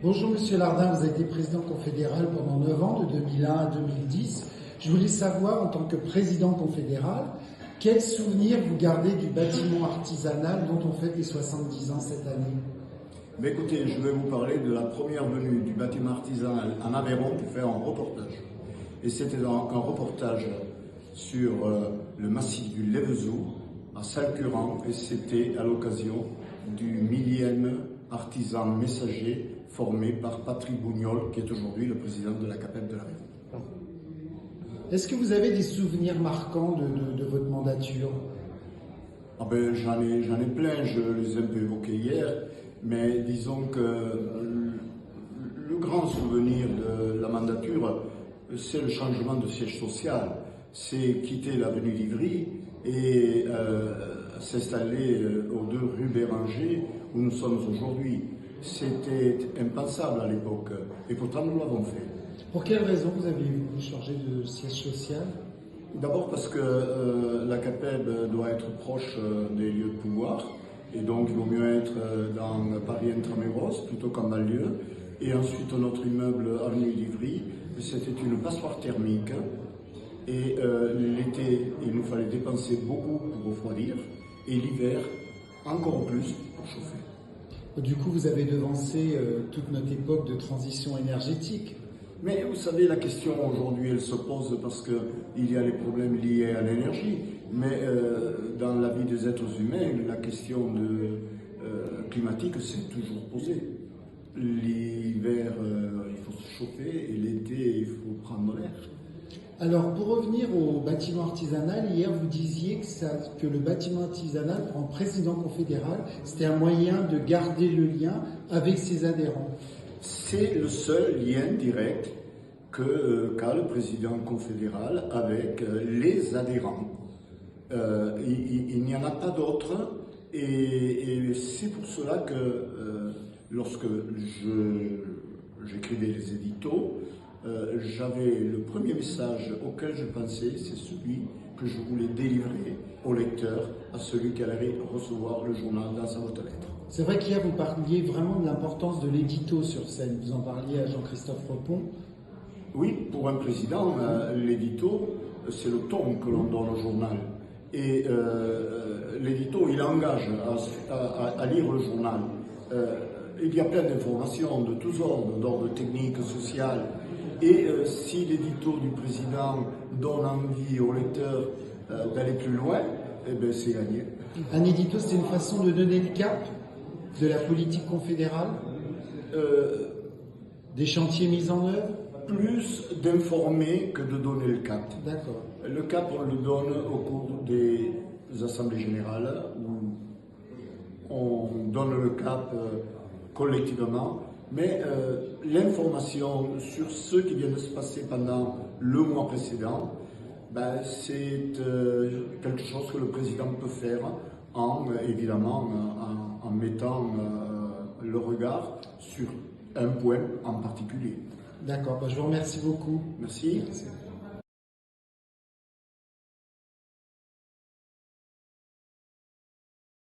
Bonjour Monsieur Lardin, vous avez été président confédéral pendant 9 ans, de 2001 à 2010. Je voulais savoir, en tant que président confédéral, quels souvenirs vous gardez du bâtiment artisanal dont on fête les 70 ans cette année? Mais écoutez, je vais vous parler de la première venue du bâtiment artisanal en Aveyron pour faire un reportage. Et c'était un reportage sur le massif du Lévezou, à Salcurand, et c'était à l'occasion du 1000e artisan messager formé par Patrick Bougnol, qui est aujourd'hui le président de la CAPEB de l'Aveyron. Est-ce que vous avez des souvenirs marquants de votre mandature? J'en ai plein, je les ai un peu évoqués hier, mais disons que le grand souvenir de la mandature, c'est le changement de siège social. C'est quitter l'avenue d'Ivry et s'installer aux 2 rue Béranger, où nous sommes aujourd'hui. C'était impensable à l'époque, et pourtant nous l'avons fait. Pour quelle raison vous avez voulu changer de siège social? D'abord parce que la CAPEB doit être proche des lieux de pouvoir, et donc il vaut mieux être dans Paris Intramuros plutôt qu'en banlieue. Et ensuite notre immeuble avenue d'Ivry, c'était une passoire thermique, et l'été il nous fallait dépenser beaucoup pour refroidir, et l'hiver encore plus pour chauffer. Du coup, vous avez devancé toute notre époque de transition énergétique. Mais vous savez, la question aujourd'hui, elle se pose parce qu'il y a les problèmes liés à l'énergie. Mais dans la vie des êtres humains, la question climatique s'est toujours posée. L'hiver, il faut se chauffer, et l'été, il faut prendre l'air. Alors, pour revenir au bâtiment artisanal, hier vous disiez que le bâtiment artisanal, en président confédéral, c'était un moyen de garder le lien avec ses adhérents. C'est le seul lien direct qu'a le président confédéral avec les adhérents. Il n'y en a pas d'autre, et c'est pour cela que lorsque j'écrivais les éditos, j'avais le premier message auquel je pensais, c'est celui que je voulais délivrer au lecteur, à celui qui allait recevoir le journal dans sa boîte à lettres. C'est vrai qu'hier vous parliez vraiment de l'importance de l'édito sur scène. Vous en parliez à Jean-Christophe Repon. Oui, pour un président, l'édito, c'est le ton que l'on donne au journal. Et l'édito, il engage à lire le journal. Il y a plein d'informations de tous ordres, d'ordre technique, social. Et si l'édito du président donne envie au lecteur d'aller plus loin, eh bien c'est gagné. Un édito, c'est une façon de donner le cap de la politique confédérale, des chantiers mis en œuvre. Plus d'informer que de donner le cap. D'accord. Le cap, on le donne au cours des assemblées générales, où on donne le cap collectivement, mais l'information sur ce qui vient de se passer pendant le mois précédent, c'est quelque chose que le président peut faire évidemment en mettant le regard sur un point en particulier. D'accord, je vous remercie beaucoup. Merci. Merci.